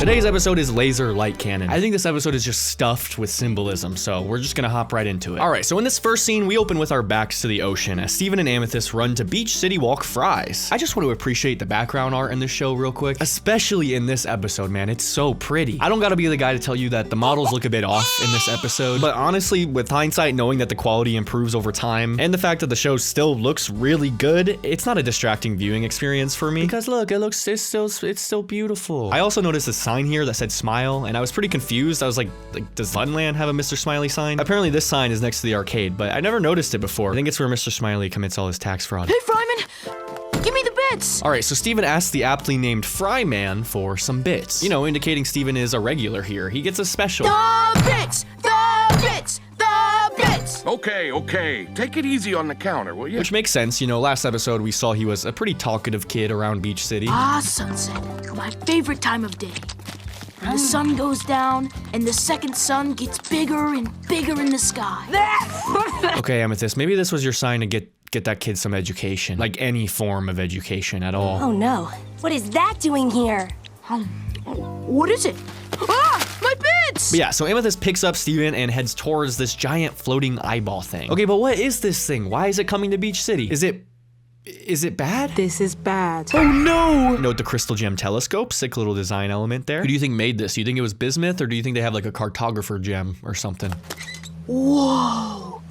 Today's episode is Laser Light Cannon. I think this episode is just stuffed with symbolism, so we're just gonna hop right into it. All right, so in this first scene, we open with our backs to the ocean as Steven and Amethyst run to Beach City walk fries. I just want to appreciate the background art in this show real quick, especially in this episode, man. It's so pretty. I don't gotta be the guy to tell you that the models look a bit off in this episode, but honestly, with hindsight, knowing that the quality improves over time, and the fact that the show still looks really good, it's not a distracting viewing experience for me, because look, it's still beautiful. I also noticed a sign here that said smile, and I was pretty confused. I was like, does Funland have a Mr. Smiley sign? Apparently this sign is next to the arcade, but I never noticed it before. I think it's where Mr. Smiley commits all his tax fraud. Hey, Fryman, give me the bits. All right, so Steven asks the aptly named Fryman for some bits, you know, indicating Steven is a regular here. He gets a special. The bits, the bits, the bits. Okay, take it easy on the counter, will you? Which makes sense, you know, last episode we saw he was a pretty talkative kid around Beach City. Ah, sunset, my favorite time of day. When the sun goes down, and the second sun gets bigger and bigger in the sky. Okay, Amethyst, maybe this was your sign to get that kid some education. Like any form of education at all. Oh no, what is that doing here? What is it? Ah, my bits! But yeah, so Amethyst picks up Steven and heads towards this giant floating eyeball thing. Okay, but what is this thing? Why is it coming to Beach City? Is it bad? This is bad. Oh no! Note the crystal gem telescope, sick little design element there. Who do you think made this? Do you think it was bismuth, or do you think they have like a cartographer gem or something? Whoa!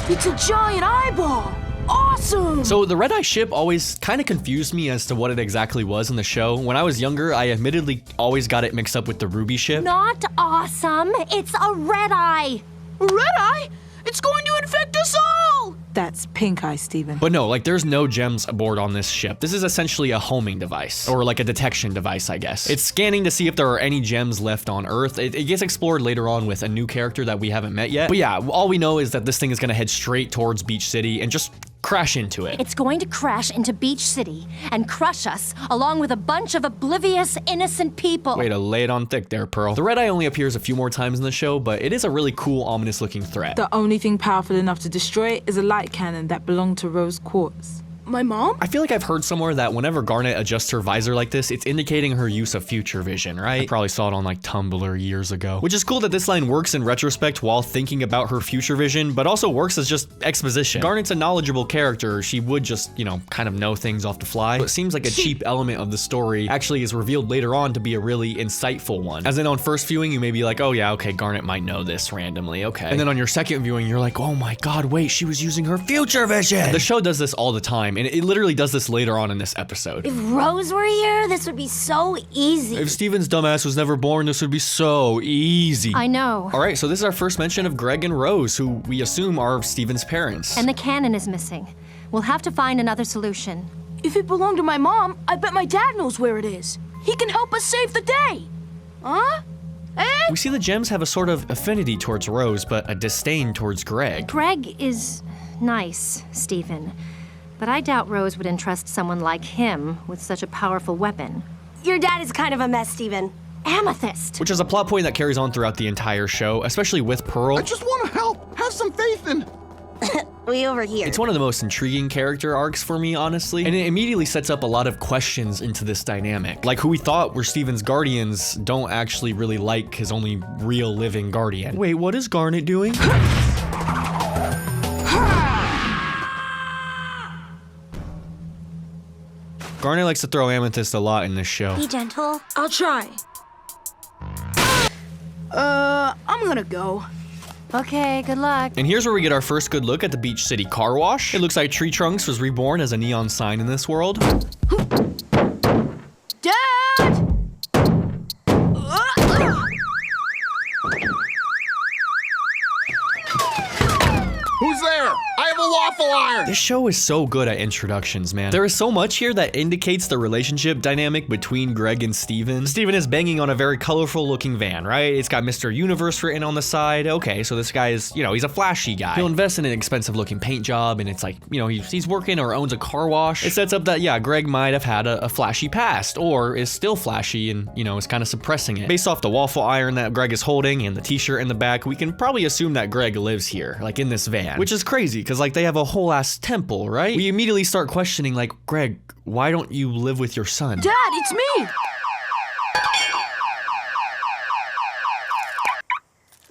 It's a giant eyeball! Awesome! So the red eye ship always kind of confused me as to what it exactly was in the show. When I was younger, I admittedly always got it mixed up with the ruby ship. Not awesome. It's a red eye. Red eye? It's going to infect us all! That's pink eye, Steven. But no, like there's no gems aboard on this ship. This is essentially a homing device, or like a detection device, I guess. It's scanning to see if there are any gems left on Earth. It gets explored later on with a new character that we haven't met yet. But yeah, all we know is that this thing is gonna head straight towards Beach City and just crash into it. It's going to crash into Beach City and crush us, along with a bunch of oblivious, innocent people. Way to lay it on thick there, Pearl. The red eye only appears a few more times in the show, but it is a really cool, ominous looking threat. The only thing powerful enough to destroy it is a light cannon that belonged to Rose Quartz. My mom? I feel like I've heard somewhere that whenever Garnet adjusts her visor like this, it's indicating her use of future vision, right? I probably saw it on like Tumblr years ago. Which is cool that this line works in retrospect while thinking about her future vision, but also works as just exposition. Garnet's a knowledgeable character. She would just, you know, kind of know things off the fly. But it seems like a cheap element of the story actually is revealed later on to be a really insightful one. As in on first viewing, you may be like, oh yeah, okay, Garnet might know this randomly, okay. And then on your second viewing, you're like, oh my God, wait, she was using her future vision. The show does this all the time, and it literally does this later on in this episode. If Rose were here, this would be so easy. If Steven's dumbass was never born, this would be so easy. I know. All right, so this is our first mention of Greg and Rose, who we assume are Steven's parents. And the cannon is missing. We'll have to find another solution. If it belonged to my mom, I bet my dad knows where it is. He can help us save the day. Huh? Eh? We see the gems have a sort of affinity towards Rose, but a disdain towards Greg. Greg is nice, Steven. But I doubt Rose would entrust someone like him with such a powerful weapon. Your dad is kind of a mess, Steven. Amethyst! Which is a plot point that carries on throughout the entire show, especially with Pearl. I just want to help. Have some faith in... We over here. It's one of the most intriguing character arcs for me, honestly. And it immediately sets up a lot of questions into this dynamic. Like who we thought were Steven's guardians don't actually really like his only real living guardian. Wait, what is Garnet doing? Garnet likes to throw Amethyst a lot in this show. Be gentle. I'll try. I'm gonna go. Okay, good luck. And here's where we get our first good look at the Beach City car wash. It looks like Tree Trunks was reborn as a neon sign in this world. Dad! Who's there? I have a waffle iron! This show is so good at introductions, man. There is so much here that indicates the relationship dynamic between Greg and Steven. Steven is banging on a very colorful looking van, right? It's got Mr. Universe written on the side. Okay, so this guy is, you know, he's a flashy guy. He'll invest in an expensive looking paint job, and it's like, you know, he's working or owns a car wash. It sets up that, yeah, Greg might have had a flashy past, or is still flashy and, you know, is kind of suppressing it. Based off the waffle iron that Greg is holding and the t-shirt in the back, we can probably assume that Greg lives here, like in this van. Which is crazy, because like they have a whole ass temple, right? We immediately start questioning like, Greg, why don't you live with your son? Dad, it's me!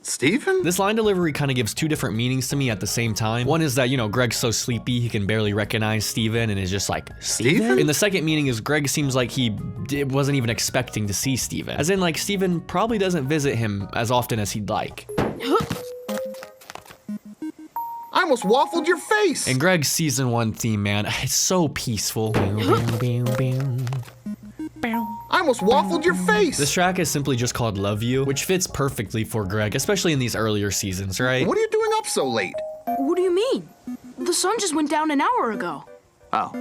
Stephen? This line delivery kind of gives two different meanings to me at the same time. One is that, you know, Greg's so sleepy he can barely recognize Steven and is just like, Steven? And the second meaning is Greg seems like he wasn't even expecting to see Steven. As in, like, Steven probably doesn't visit him as often as he'd like. I almost waffled your face! And Greg's season 1 theme, man, it's so peaceful. I almost waffled your face! This track is simply just called Love You, which fits perfectly for Greg, especially in these earlier seasons, right? What are you doing up so late? What do you mean? The sun just went down an hour ago. Oh.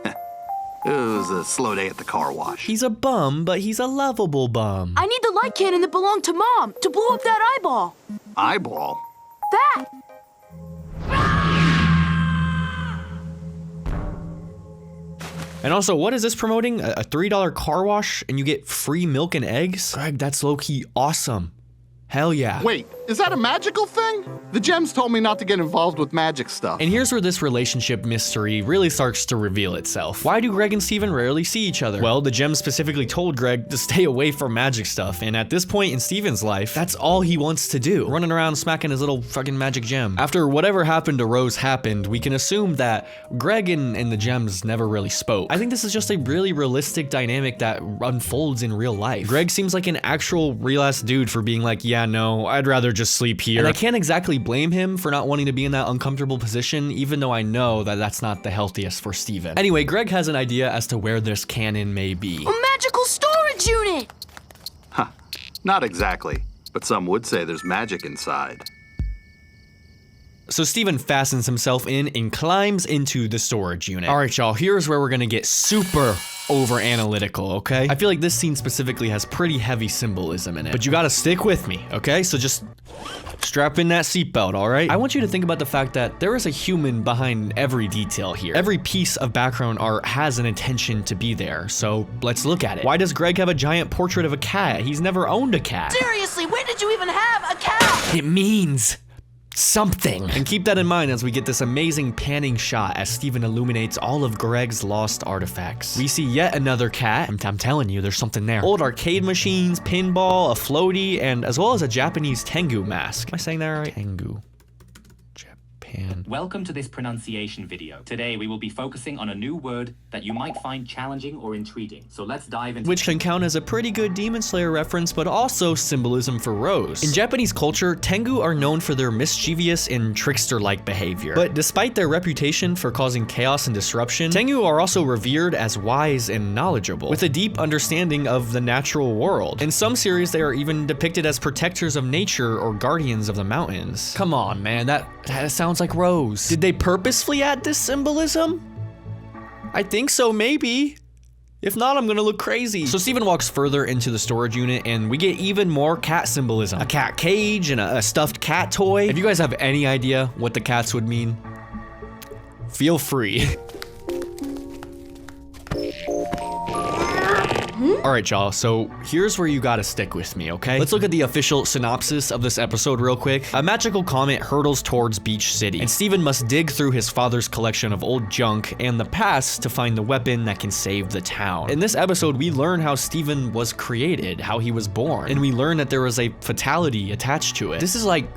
It was a slow day at the car wash. He's a bum, but he's a lovable bum. I need the light cannon that belonged to Mom to blow up that eyeball. Eyeball? That! And also, what is this promoting? A $3 car wash and you get free milk and eggs? Greg, that's low-key awesome. Hell yeah. Wait, is that a magical thing? The gems told me not to get involved with magic stuff. And here's where this relationship mystery really starts to reveal itself. Why do Greg and Steven rarely see each other? Well, the gems specifically told Greg to stay away from magic stuff, and at this point in Steven's life, that's all he wants to do. Running around smacking his little fucking magic gem. After whatever happened to Rose happened, we can assume that Greg and the gems never really spoke. I think this is just a really realistic dynamic that unfolds in real life. Greg seems like an actual real-ass dude for being like, yeah, no, I'd rather just sleep here. And I can't exactly blame him for not wanting to be in that uncomfortable position, even though I know that that's not the healthiest for Steven. Anyway, Greg has an idea as to where this cannon may be. A magical storage unit! Huh. Not exactly, but some would say there's magic inside. So Steven fastens himself in and climbs into the storage unit. All right, y'all, here's where we're gonna get super over analytical, okay? I feel like this scene specifically has pretty heavy symbolism in it, but you gotta stick with me, okay? So just strap in that seatbelt, all right? I want you to think about the fact that there is a human behind every detail here. Every piece of background art has an intention to be there, so let's look at it. Why does Greg have a giant portrait of a cat? He's never owned a cat. Seriously, when did you even have a cat? It means something. And keep that in mind as we get this amazing panning shot as Steven illuminates all of Greg's lost artifacts. We see yet another cat. I'm telling you, there's something there. Old arcade machines, pinball, a floaty, and as well as a Japanese Tengu mask. Am I saying that right? Tengu. Japan. Welcome to this pronunciation video. Today we will be focusing on a new word that you might find challenging or intriguing. So let's dive into which can count as a pretty good Demon Slayer reference, but also symbolism for Rose. In Japanese culture, Tengu are known for their mischievous and trickster-like behavior. But despite their reputation for causing chaos and disruption, Tengu are also revered as wise and knowledgeable, with a deep understanding of the natural world. In some series, they are even depicted as protectors of nature or guardians of the mountains. Come on, man, that sounds like Rose. Did they purposefully add this symbolism? I think so, maybe. If not, I'm gonna look crazy. So Steven walks further into the storage unit and we get even more cat symbolism. A cat cage and a stuffed cat toy. If you guys have any idea what the cats would mean, feel free. All right, y'all, so here's where you gotta stick with me, okay? Let's look at the official synopsis of this episode real quick. A magical comet hurtles towards Beach City, and Steven must dig through his father's collection of old junk and the past to find the weapon that can save the town. In this episode, we learn how Steven was created, how he was born, and we learn that there was a fatality attached to it. This is like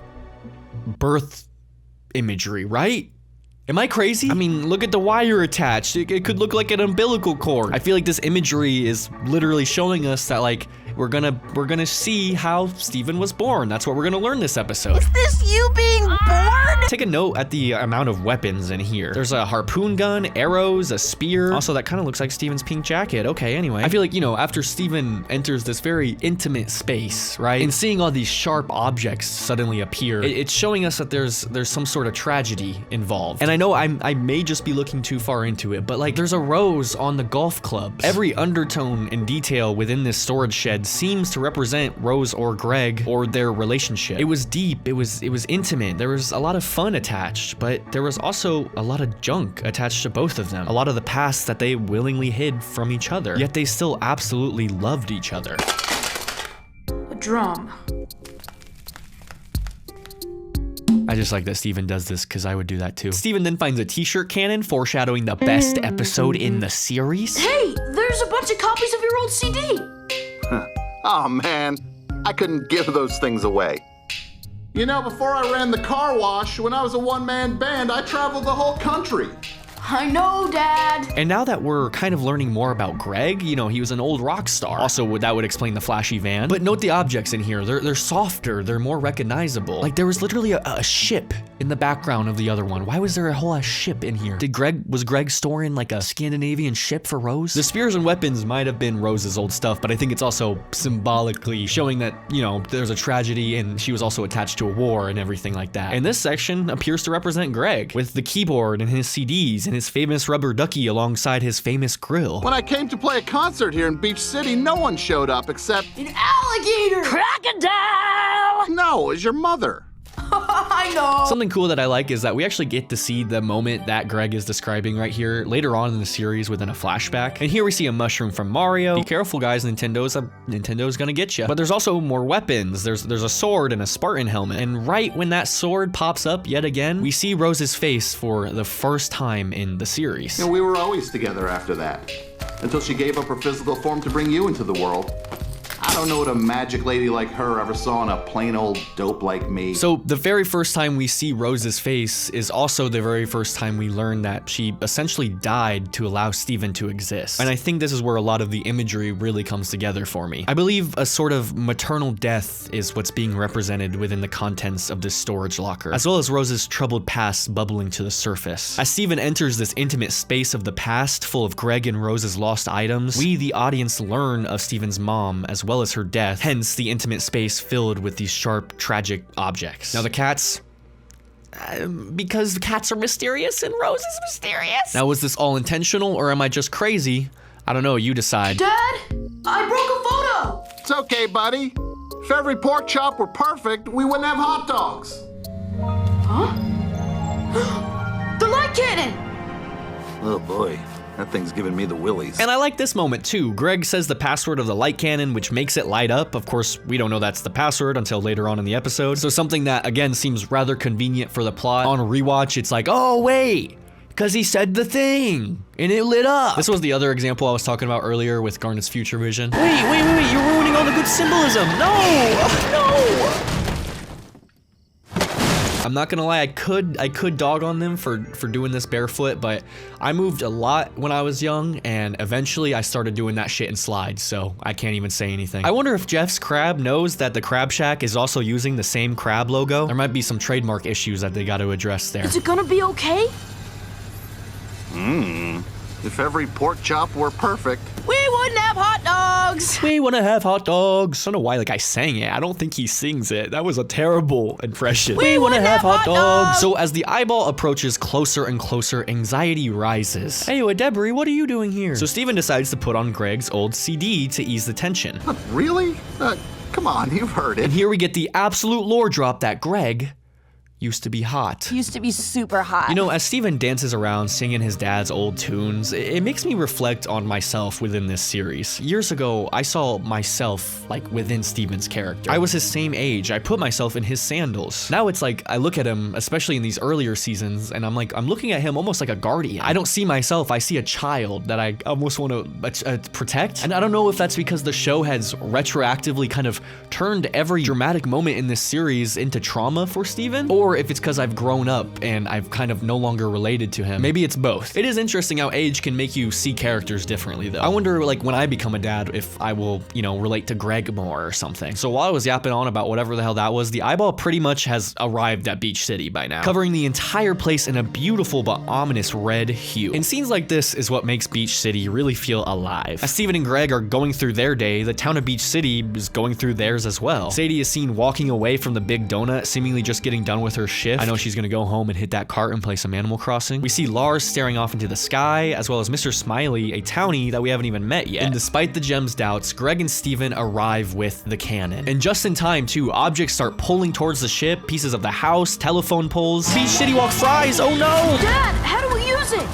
birth imagery, right? Am I crazy? I mean, look at the wire attached. It could look like an umbilical cord. I feel like this imagery is literally showing us that, like, we're gonna see how Steven was born. That's what we're gonna learn this episode. Is this you being born? Take a note at the amount of weapons in here. There's a harpoon gun, arrows, a spear. Also, that kind of looks like Steven's pink jacket. Okay, anyway. I feel like, you know, after Steven enters this very intimate space, right? And seeing all these sharp objects suddenly appear, it's showing us that there's some sort of tragedy involved. And I know I may just be looking too far into it, but like there's a rose on the golf clubs. Every undertone and detail within this storage shed seems to represent Rose or Greg or their relationship. It was deep, it was intimate, there was a lot of fun attached, but there was also a lot of junk attached to both of them. A lot of the past that they willingly hid from each other, yet they still absolutely loved each other. A drum. I just like that Steven does this because I would do that too. Steven then finds a t-shirt cannon foreshadowing the best episode in the series. Hey, there's a bunch of copies of your old CD. Oh man, I couldn't give those things away. You know, before I ran the car wash, when I was a one-man band, I traveled the whole country. I know, Dad. And now that we're kind of learning more about Greg, you know, he was an old rock star. Also, that would explain the flashy van. But note the objects in here. They're softer. They're more recognizable. Like there was literally a ship in the background of the other one. Why was there a whole ship in here? Was Greg storing like a Scandinavian ship for Rose? The spears and weapons might have been Rose's old stuff, but I think it's also symbolically showing that, you know, there's a tragedy and she was also attached to a war and everything like that. And this section appears to represent Greg with the keyboard and his CDs and his famous rubber ducky alongside his famous grill. When I came to play a concert here in Beach City, no one showed up except... An alligator! Crocodile! No, it was your mother. I know. Something cool that I like is that we actually get to see the moment that Greg is describing right here later on in the series within a flashback. And here we see a mushroom from Mario. Be careful, guys, Nintendo's gonna get you. But there's also more weapons. There's a sword and a Spartan helmet. And right when that sword pops up yet again, we see Rose's face for the first time in the series. And we were always together after that, until she gave up her physical form to bring you into the world. I don't know what a magic lady like her ever saw in a plain old dope like me. So the very first time we see Rose's face is also the very first time we learn that she essentially died to allow Steven to exist. And I think this is where a lot of the imagery really comes together for me. I believe a sort of maternal death is what's being represented within the contents of this storage locker, as well as Rose's troubled past bubbling to the surface. As Steven enters this intimate space of the past full of Greg and Rose's lost items, we, the audience, learn of Steven's mom as well as her death, hence the intimate space filled with these sharp, tragic objects. Now the cats, because the cats are mysterious and Rose is mysterious. Now was this all intentional or am I just crazy? I don't know, you decide. Dad, I broke a photo. It's okay, buddy. If every pork chop were perfect, we wouldn't have hot dogs. Huh? The light cannon. Oh boy, that thing's giving me the willies. And I like this moment too. Greg says the password of the light cannon, which makes it light up. Of course, we don't know that's the password until later on in the episode. So something that, again, seems rather convenient for the plot. On a rewatch, it's like, oh, wait, because he said the thing and it lit up. This was the other example I was talking about earlier with Garnet's future vision. Wait, you're ruining all the good symbolism. No. I'm not gonna lie, I could dog on them for doing this barefoot, but I moved a lot when I was young, and eventually I started doing that shit in slides, so I can't even say anything. I wonder if Jeff's Crab knows that the Crab Shack is also using the same crab logo. There might be some trademark issues that they got to address there. Is it gonna be okay? If every pork chop were perfect. We wouldn't have hot dogs. We wanna have hot dogs. I don't know why like I sang it. I don't think he sings it. That was a terrible impression. We wanna have hot dogs. So as the eyeball approaches closer and closer, anxiety rises. Hey, Debris, what are you doing here? So Steven decides to put on Greg's old CD to ease the tension. Really? Come on, you've heard it. And here we get the absolute lore drop that Greg used to be hot. Used to be super hot. You know, as Steven dances around singing his dad's old tunes, it makes me reflect on myself within this series. Years ago, I saw myself like within Steven's character. I was his same age. I put myself in his sandals. Now it's like I look at him, especially in these earlier seasons, and I'm looking at him almost like a guardian. I don't see myself, I see a child that I almost want to protect. And I don't know if that's because the show has retroactively kind of turned every dramatic moment in this series into trauma for Steven, or if it's because I've grown up and I've kind of no longer related to him. Maybe it's both. It is interesting how age can make you see characters differently though. I wonder like when I become a dad if I will, you know, relate to Greg more or something. So while I was yapping on about whatever the hell that was, the eyeball pretty much has arrived at Beach City by now, covering the entire place in a beautiful but ominous red hue. And scenes like this is what makes Beach City really feel alive. As Steven and Greg are going through their day, the town of Beach City is going through theirs as well. Sadie is seen walking away from the big donut, seemingly just getting done with her shift. I know she's gonna go home and hit that cart and play some Animal Crossing. We see Lars staring off into the sky, as well as Mr. Smiley, a townie that we haven't even met yet. And despite the gem's doubts, Greg and Steven arrive with the cannon. And just in time too, objects start pulling towards the ship, pieces of the house, telephone poles. Beach City Walk fries, oh no! Dad, how do we use it?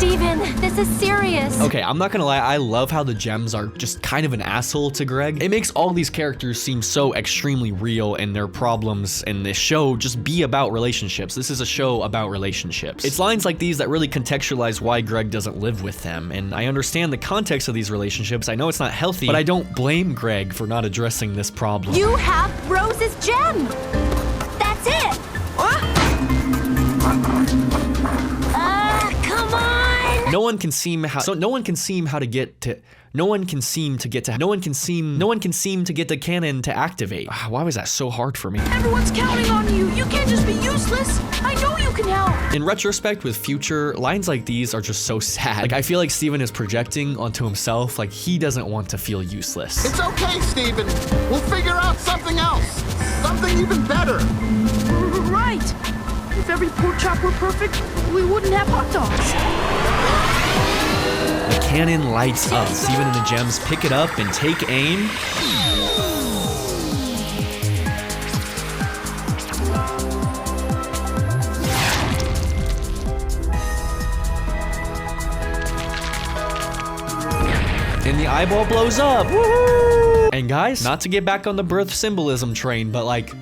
Steven, this is serious. Okay, I'm not gonna lie, I love how the gems are just kind of an asshole to Greg. It makes all these characters seem so extremely real and their problems in this show just be about relationships. This is a show about relationships. It's lines like these that really contextualize why Greg doesn't live with them, and I understand the context of these relationships. I know it's not healthy, but I don't blame Greg for not addressing this problem. You have Rose's gem. That's it. Come on. No one can seem to get the cannon to activate. Why was that so hard for me? Everyone's counting on you. You can't just be useless. I know you can help. In retrospect, with Future, lines like these are just so sad. Like, I feel like Steven is projecting onto himself, like he doesn't want to feel useless. It's okay, Steven. We'll figure out something else. Something even better. Right. If every pork chop were perfect, we wouldn't have hot dogs. The cannon lights up. Steven and the gems pick it up and take aim. And the eyeball blows up. Woohoo! And guys, not to get back on the birth symbolism train, but like,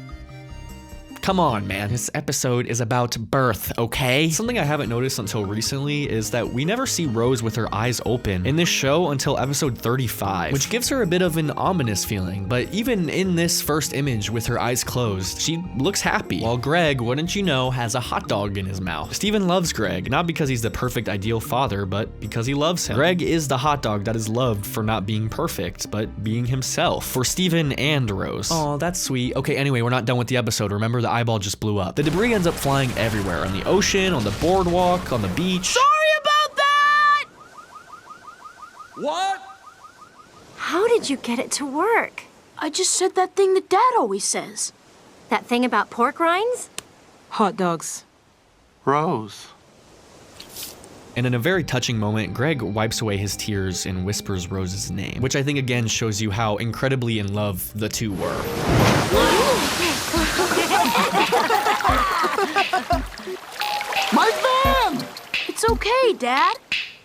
come on, man. This episode is about birth, okay? Something I haven't noticed until recently is that we never see Rose with her eyes open in this show until episode 35, which gives her a bit of an ominous feeling. But even in this first image with her eyes closed, she looks happy. While Greg, wouldn't you know, has a hot dog in his mouth. Steven loves Greg, not because he's the perfect ideal father, but because he loves him. Greg is the hot dog that is loved for not being perfect, but being himself. For Steven and Rose. Oh, that's sweet. Okay, anyway, we're not done with the episode. Remember, the eyeball just blew up. The debris ends up flying everywhere, on the ocean, on the boardwalk, on the beach. Sorry about that! What? How did you get it to work? I just said that thing that Dad always says. That thing about pork rinds? Hot dogs. Rose. And in a very touching moment, Greg wipes away his tears and whispers Rose's name, which I think again shows you how incredibly in love the two were. My van! It's okay, Dad.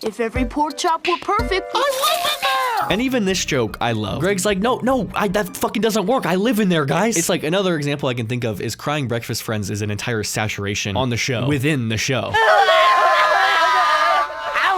If every pork chop were perfect, I live in there! And even this joke, I love. Greg's like, no, that fucking doesn't work. I live in there, guys. It's like another example I can think of is Crying Breakfast Friends is an entire saturation on the show, within the show.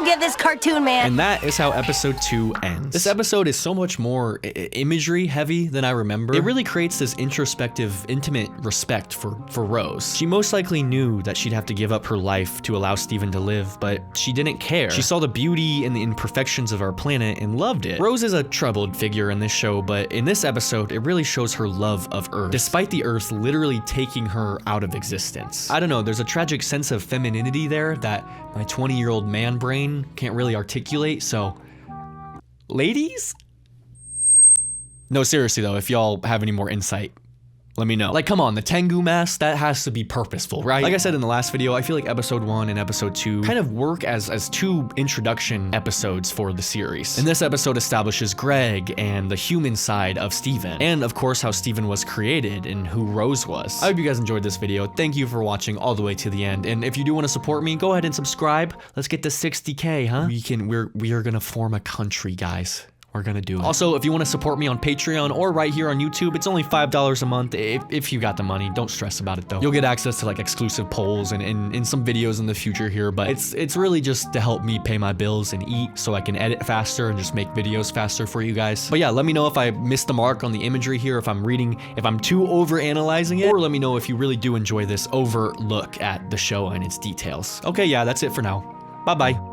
Get this cartoon, man. And that is how episode 2 ends. This episode is so much more imagery heavy than I remember. It really creates this introspective, intimate respect for Rose. She most likely knew that she'd have to give up her life to allow Steven to live, but she didn't care. She saw the beauty and the imperfections of our planet and loved it. Rose is a troubled figure in this show, but in this episode, it really shows her love of Earth, despite the Earth literally taking her out of existence. I don't know, there's a tragic sense of femininity there that my 20-year-old man brain can't really articulate, so ladies? No, seriously though, if y'all have any more insight, let me know. Like, come on, the Tengu mask, that has to be purposeful, right? Like I said in the last video, I feel like episode 1 and episode 2 kind of work as two introduction episodes for the series. And this episode establishes Greg and the human side of Steven, and of course how Steven was created and who Rose was. I hope you guys enjoyed this video. Thank you for watching all the way to the end, and if you do want to support me, go ahead and subscribe. Let's get to 60K, huh? We are gonna form a country, guys. We're gonna do it. Also, if you want to support me on Patreon or right here on YouTube, it's only $5 a month if you got the money. Don't stress about it though. You'll get access to like exclusive polls and some videos in the future here, but it's really just to help me pay my bills and eat so I can edit faster and just make videos faster for you guys. But yeah, let me know if I missed the mark on the imagery here, if I'm too overanalyzing it, or let me know if you really do enjoy this overlook at the show and its details. Okay, yeah, that's it for now. Bye-bye.